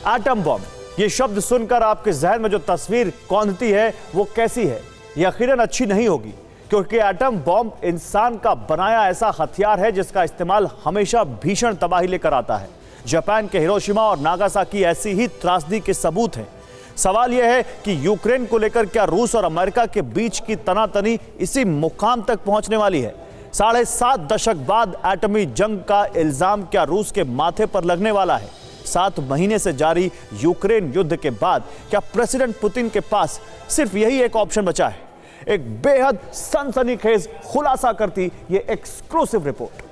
Atom bomb, ये शब्द सुनकर आपके जहन में जो तस्वीर कौंधती है वो कैसी है? यकीनन अच्छी नहीं होगी, क्योंकि एटम बॉम्ब इंसान का बनाया ऐसा हथियार है जिसका इस्तेमाल हमेशा भीषण तबाही लेकर आता है। जापान के हिरोशिमा और नागासाकी ऐसी ही त्रासदी के सबूत हैं। सवाल यह है कि यूक्रेन को लेकर क्या रूस और अमेरिका के बीच की तनातनी इसी मुकाम तक पहुंचने वाली है? 7.5 दशक बाद एटमी जंग का इल्जाम क्या रूस के माथे पर लगने वाला है? 7 महीने से जारी यूक्रेन युद्ध के बाद क्या प्रेसिडेंट पुतिन के पास सिर्फ यही एक ऑप्शन बचा है? एक बेहद सनसनीखेज खुलासा करती ये एक्सक्लूसिव रिपोर्ट।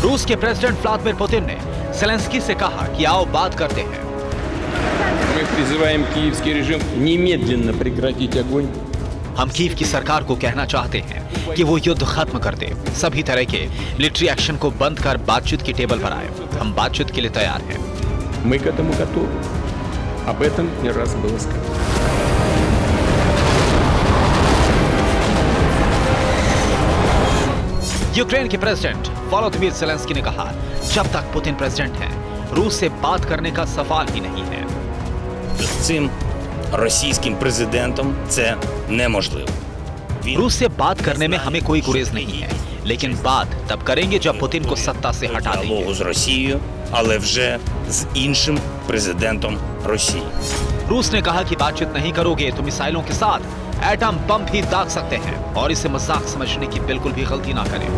रूस के प्रेसिडेंट व्लादिमीर पुतिन ने ज़ेलेंस्की से कहा कि आओ बात करते हैं। Мы призываем киевский режим немедленно прекратить огонь. हम कीव की सरकार को कहना चाहते हैं कि वो युद्ध खत्म कर दे, सभी तरह के मिलिट्री एक्शन को बंद कर बातचीत की टेबल पर आए। हम बातचीत के लिए तैयार हैं। Мы к этому готовы. Об этом не раз было сказано. यूक्रेन के प्रेसिडेंट वोलोदिमीर ज़ेलेंस्की ने कहा, जब तक पुतिन प्रेसिडेंट हैं, रूस से बात करने का सवाल ही नहीं है। З цим російським президентом це неможливо. रूस से बात करने में हमें कोई गुरेज नहीं है, लेकिन बात तब करेंगे जब पुतिन को सत्ता से हटा देंगे। Діалогу з Росією, але вже з іншим президентом Росії. रूस ने कहा कि बातचीत नहीं करोगे तो मिसाइलों के साथ एटम बम भी दाग सकते हैं, और इसे मजाक समझने की बिल्कुल भी गलती ना करें।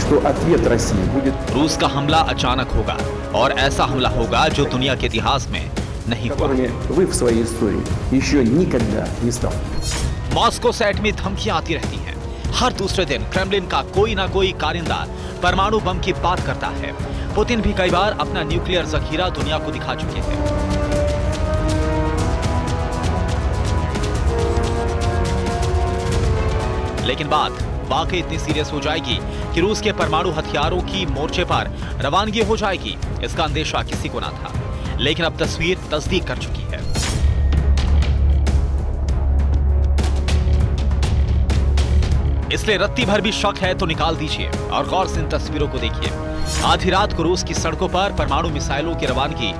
что ответ России будет, रूस का हमला अचानक होगा, और ऐसा हमला होगा जो दुनिया के इतिहास में नहीं हुआ। которыми вы в своей истории еще никогда не сталкивались. मॉस्को से एटमी धमकियां आती रहती हैं। हर दूसरे दिन क्रेमलिन का कोई ना कोई कारिंदा परमाणु बम की बात करता है। पुतिन भी कई बार अपना न्यूक्लियर जखीरा दुनिया को दिखा चुके हैं। लेकिन बात वाकई इतनी सीरियस हो जाएगी कि रूस के परमाणु हथियारों की मोर्चे पर रवानगी हो जाएगी, इसका अंदेशा किसी को ना था। लेकिन अब तस्वीर तस्दीक कर चुकी है। इसलिए रत्ती भर भी शक है तो निकाल दीजिए और गौर से इन तस्वीरों को देखिए। आधी रात को रूस की सड़कों पर परमाणु मिसाइलों की रवानगी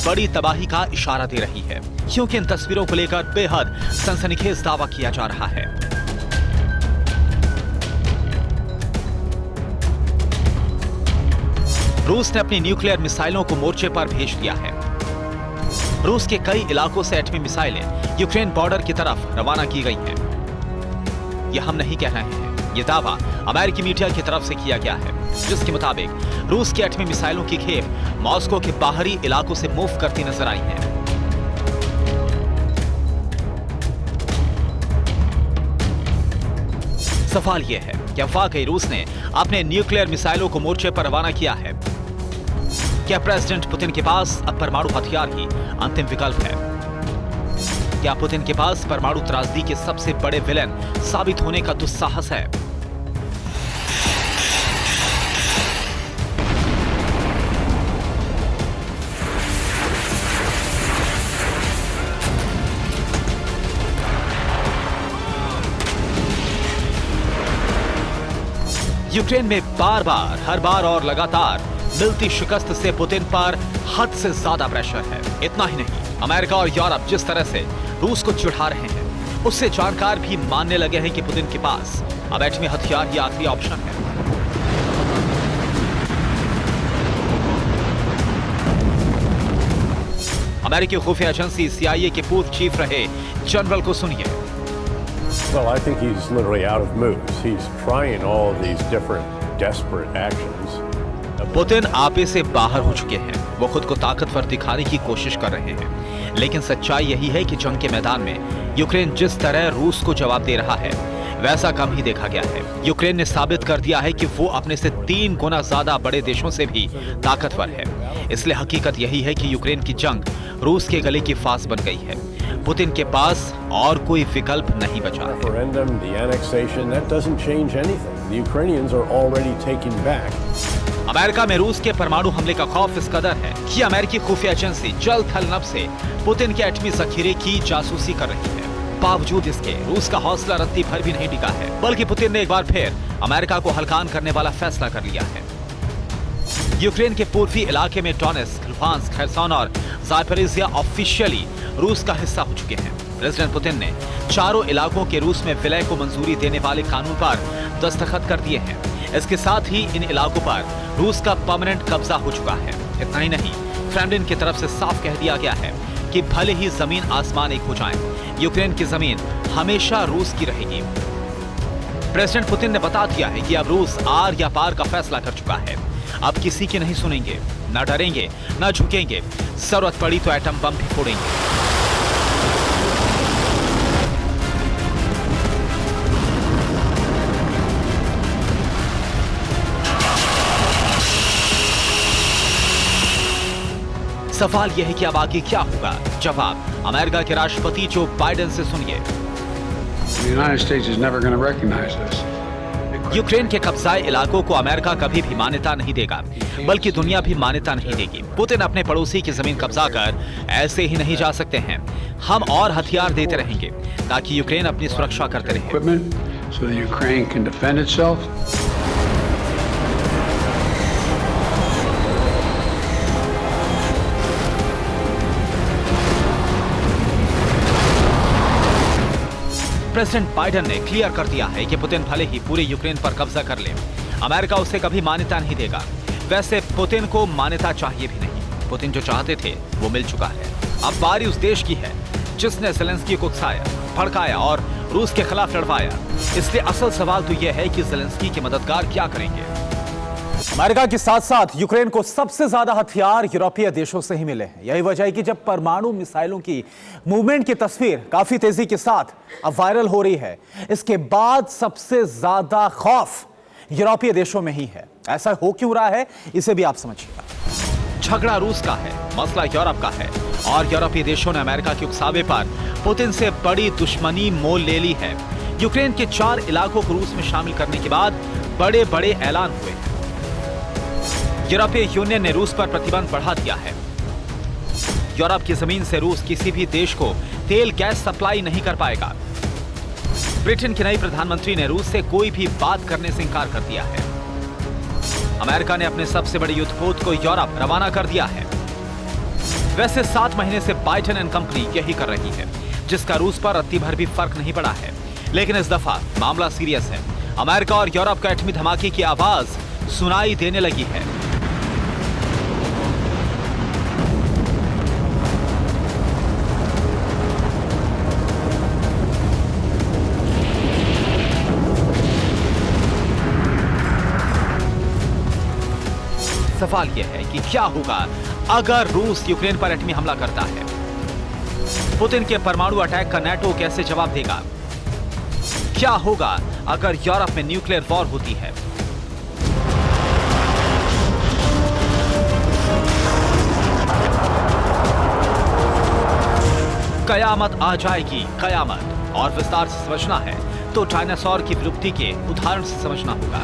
बड़ी तबाही का इशारा दे रही है, क्योंकि इन तस्वीरों को लेकर बेहद सनसनीखेज दावा किया जा रहा है। रूस ने अपनी न्यूक्लियर मिसाइलों को मोर्चे पर भेज दिया है। रूस के कई इलाकों से एटमी मिसाइलें यूक्रेन बॉर्डर की तरफ रवाना की गई हैं। यह हम नहीं कह रहे हैं, यह दावा अमेरिकी मीडिया की तरफ से किया गया है, जिसके मुताबिक रूस की एटमी मिसाइलों की खेप मॉस्को के बाहरी इलाकों से मूव करती नजर आई है। सवाल यह है, क्या वाकई रूस ने अपने न्यूक्लियर मिसाइलों को मोर्चे पर रवाना किया है? क्या प्रेसिडेंट पुतिन के पास अब परमाणु हथियार ही अंतिम विकल्प है? क्या पुतिन के पास परमाणु त्रासदी के सबसे बड़े विलेन साबित होने का दुस्साहस है? यूक्रेन में बार बार, हर बार और लगातार मिलती शिकस्त से पुतिन पर हद से ज्यादा प्रेशर है। इतना ही नहीं, अमेरिका और यूरोप जिस तरह से रूस को चिढ़ा रहे हैं, उससे जानकार भी मानने लगे हैं कि पुतिन के पास अब एटमी हथियार ही आखिरी ऑप्शन है। अमेरिकी खुफिया एजेंसी CIA के पूर्व चीफ रहे जनरल को सुनिए। Well, I think he's literally out of moves. He's trying all these different desperate actions. Putin आपे से बाहर हो चुके हैं। वो खुद को ताकतवर दिखाने की कोशिश कर रहे हैं, लेकिन सच्चाई यही है कि जंग के मैदान में यूक्रेन जिस तरह रूस को जवाब दे रहा है वैसा कम ही देखा गया है। यूक्रेन ने साबित कर दिया है कि वो अपने से 3 गुना ज्यादा बड़े देशों से भी ताकतवर है। इसलिए हकीकत यही है कि यूक्रेन की जंग रूस के गले की फांस बन गई है। पुतिन के पास और कोई विकल्प नहीं बचा है। Referendum, the annexation, that doesn't change anything. The Ukrainians are already taking back. America में रूस के परमाणु हमले का खौफ इस कदर है कि अमेरिकी खुफिया एजेंसी जल थल नभ से पुतिन के एटमी जखीरे की जासूसी कर रही है। बावजूद इसके रूस का हौसला रत्ती भर भी नहीं टिका है, बल्कि पुतिन ने एक बार फिर अमेरिका को हल्कान करने वाला फैसला कर लिया है। यूक्रेन के पूर्वी इलाके में डोनेत्स्क, लुहांस्क, खरसन और ज़ापोरिज़िया ऑफिशियली रूस का हिस्सा हो चुके हैं। प्रेसिडेंट पुतिन ने चारों इलाकों के रूस में विलय को मंजूरी देने वाले कानून पर दस्तखत कर दिए हैं। इसके साथ ही इन इलाकों पर रूस का परमानेंट कब्जा हो चुका है। इतना ही नहीं, क्रेमलिन की तरफ से साफ कह दिया गया है कि भले ही जमीन आसमान एक हो जाए, यूक्रेन की जमीन हमेशा रूस की रहेगी। प्रेसिडेंट पुतिन ने बता दिया है कि अब रूस आर या पार का फैसला कर चुका है। अब किसी की नहीं सुनेंगे, न डरेंगे, न झुकेंगे, जरूरत पड़ी तो एटम बम भी फोड़ेंगे। सवाल यह है कि अब आगे क्या होगा? जवाब अमेरिका के राष्ट्रपति जो बाइडेन से सुनिए। यूक्रेन के कब्जाए इलाकों को अमेरिका कभी भी मान्यता नहीं देगा, बल्कि दुनिया भी मान्यता नहीं देगी। पुतिन अपने पड़ोसी की जमीन कब्जा कर ऐसे ही नहीं जा सकते हैं। हम और हथियार देते रहेंगे ताकि यूक्रेन अपनी सुरक्षा करते रहे। प्रेसिडेंट बाइडेन ने क्लियर कर दिया है कि पुतिन भले ही पूरे यूक्रेन पर कब्जा कर ले, अमेरिका उसे कभी मान्यता नहीं देगा। वैसे पुतिन को मान्यता चाहिए भी नहीं। पुतिन जो चाहते थे वो मिल चुका है। अब बारी उस देश की है जिसने ज़ेलेंस्की को उकसाया, भड़काया और रूस के खिलाफ लड़वाया। इसलिए असल सवाल तो यह है कि ज़ेलेंस्की के मददगार क्या करेंगे। अमेरिका के साथ साथ यूक्रेन को सबसे ज्यादा हथियार यूरोपीय देशों से ही मिले हैं। यही वजह है कि जब परमाणु मिसाइलों की मूवमेंट की तस्वीर काफी तेजी के साथ अब वायरल हो रही है, इसके बाद सबसे ज्यादा खौफ यूरोपीय देशों में ही है। ऐसा हो क्यों रहा है, इसे भी आप समझिएगा। झगड़ा रूस का है, मसला यूरोप का है और यूरोपीय देशों ने अमेरिका के उकसावे पर पुतिन से बड़ी दुश्मनी मोल ले ली है। यूक्रेन के 4 इलाकों को रूस में शामिल करने के बाद बड़े बड़े ऐलान हुए हैं। यूरोपीय यूनियन ने रूस पर प्रतिबंध बढ़ा दिया है। यूरोप की जमीन से रूस किसी भी देश को तेल गैस सप्लाई नहीं कर पाएगा। ब्रिटेन की नई प्रधानमंत्री ने रूस से कोई भी बात करने से इंकार कर दिया है। अमेरिका ने अपने सबसे बड़े युद्धपोत को यूरोप रवाना कर दिया है। वैसे 7 महीने से बाइडेन एंड कंपनी यही कर रही है, जिसका रूस पर रत्ती भर भी फर्क नहीं पड़ा है। लेकिन इस दफा मामला सीरियस है। अमेरिका और यूरोप का एटमी धमाके की आवाज सुनाई देने लगी है। सवाल यह है कि क्या होगा अगर रूस यूक्रेन पर एटमी हमला करता है। पुतिन के परमाणु अटैक का नाटो कैसे जवाब देगा? क्या होगा अगर यूरोप में न्यूक्लियर वॉर होती है? कयामत आ जाएगी, कयामत। और विस्तार से समझना है तो डायनासोर की विलुप्ति के उदाहरण से समझना होगा।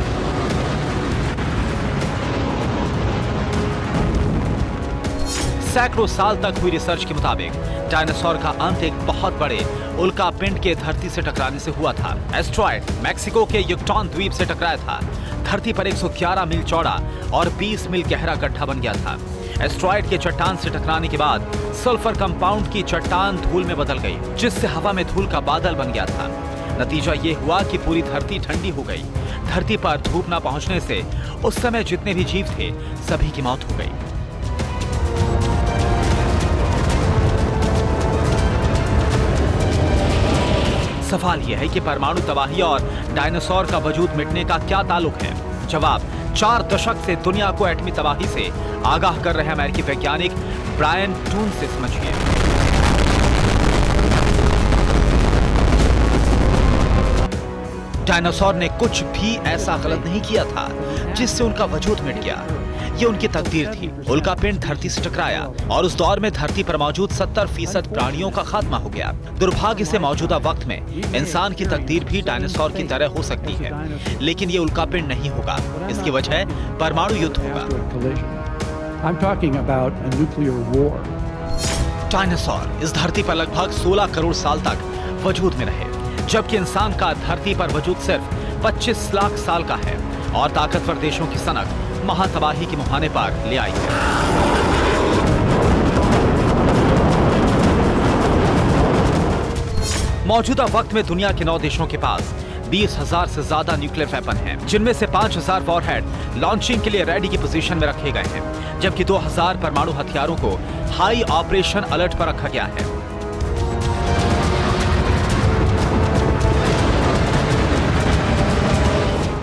सैकड़ों साल तक हुई रिसर्च के मुताबिक डायनासोर का अंत एक बहुत बड़े उल्का पिंड के धरती से टकराने से हुआ था। एस्ट्रॉयड मैक्सिको के युकटान द्वीप से टकराया था। धरती पर 111 मील चौड़ा और 20 मील गहरा गड्ढा बन गया था। एस्ट्रॉयड के चट्टान से टकराने के बाद सल्फर कंपाउंड की चट्टान धूल में बदल गई, जिससे हवा में धूल का बादल बन गया था। नतीजा ये हुआ कि पूरी धरती ठंडी हो गई। धरती पर धूप न पहुंचने से उस समय जितने भी जीव थे सभी की मौत हो गई। सवाल यह है कि परमाणु तबाही और डायनासोर का वजूद मिटने का क्या ताल्लुक है? जवाब 4 दशक से दुनिया को एटमी तबाही से आगाह कर रहे अमेरिकी वैज्ञानिक ब्रायन टून से समझिए। डायनासोर ने कुछ भी ऐसा गलत नहीं किया था जिससे उनका वजूद मिट गया। ये उनकी तकदीर थी। उल्कापिंड धरती से टकराया और उस दौर में धरती पर मौजूद 70% प्राणियों का खात्मा हो गया। दुर्भाग्य से मौजूदा वक्त में इंसान की तकदीर भी डायनासोर की तरह हो सकती है, लेकिन ये उल्कापिंड नहीं होगा। इसकी वजह परमाणु युद्ध होगा। डायनासोर इस धरती पर लगभग 16 करोड़ साल तक वजूद में रहे, जबकि इंसान का धरती पर वजूद सिर्फ 25 लाख साल का है और ताकतवर देशों की सनक महातबाही के मुहाने पर ले आई है। मौजूदा वक्त में दुनिया के 9 देशों के पास 20,000 से ज्यादा न्यूक्लियर वेपन हैं, जिनमें से 5,000 वॉरहेड लॉन्चिंग के लिए रेडी की पोजीशन में रखे गए हैं, जबकि 2,000 परमाणु हथियारों को हाई ऑपरेशन अलर्ट पर रखा गया है।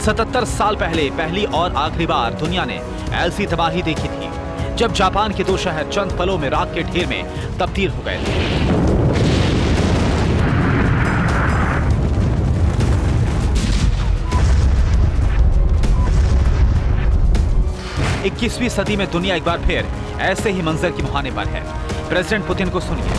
सतहत्तर साल पहले पहली और आखिरी बार दुनिया ने ऐसी तबाही देखी थी, जब जापान के 2 शहर चंद पलों में राख के ढेर में तब्दील हो गए थे। 21वीं सदी में दुनिया एक बार फिर ऐसे ही मंजर की मुहाने पर है। प्रेसिडेंट पुतिन को सुनिए।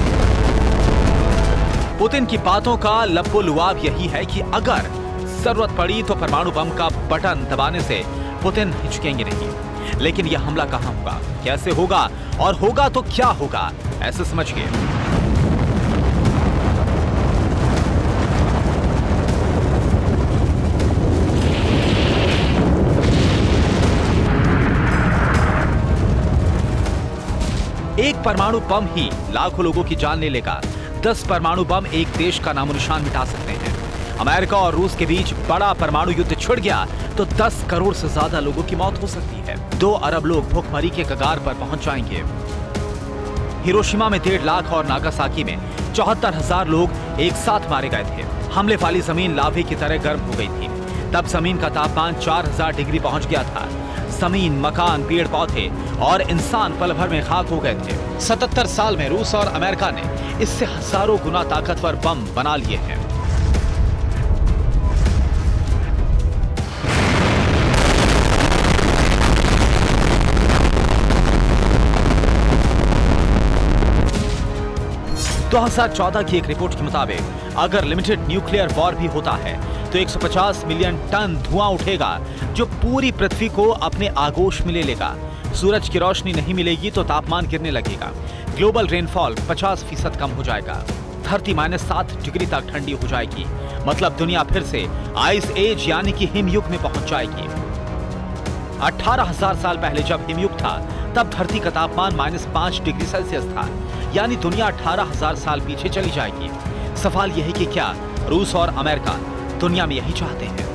पुतिन की बातों का लब्बो-लुआब यही है कि अगर जरूरत पड़ी तो परमाणु बम का बटन दबाने से पुतिन हिचकेंगे नहीं। लेकिन यह हमला कहां होगा, कैसे होगा और होगा तो क्या होगा, ऐसे समझिए। एक परमाणु बम ही लाखों लोगों की जान ले लेगा। 10 परमाणु बम एक देश का नामो निशान मिटा सकते हैं। अमेरिका और रूस के बीच बड़ा परमाणु युद्ध छिड़ गया तो 10 करोड़ से ज्यादा लोगों की मौत हो सकती है। 2 अरब लोग भूखमरी के कगार पर पहुंच जाएंगे। हिरोशिमा में 1.5 लाख और नागासाकी में 74,000 लोग एक साथ मारे गए थे। हमले वाली जमीन लावे की तरह गर्म हो गई थी। तब जमीन का तापमान 4000 डिग्री पहुंच गया था। जमीन, मकान, पेड़ पौधे और इंसान पल भर में खाक हो गए थे। 77 साल में रूस और अमेरिका ने इससे हजारों गुना ताकतवर बम बना लिए हैं। तो 2014 की एक रिपोर्ट के मुताबिक अगर लिमिटेड न्यूक्लियर वॉर भी होता है तो 150 मिलियन टन धुआं उठेगा, जो पूरी पृथ्वी को अपने आगोश में ले लेगा। सूरज की रोशनी नहीं मिलेगी तो तापमान गिरने लगेगा। ग्लोबल रेनफॉल 50% कम हो जाएगा। धरती -7 डिग्री तक ठंडी हो जाएगी। मतलब दुनिया फिर से आइस एज यानी कि हिमयुग में पहुंच जाएगी। 18,000 साल पहले जब हिमयुग था तब धरती का तापमान -5 डिग्री सेल्सियस था, यानी दुनिया 18,000 साल पीछे चली जाएगी। सवाल यह है कि क्या रूस और अमेरिका दुनिया में यही चाहते हैं?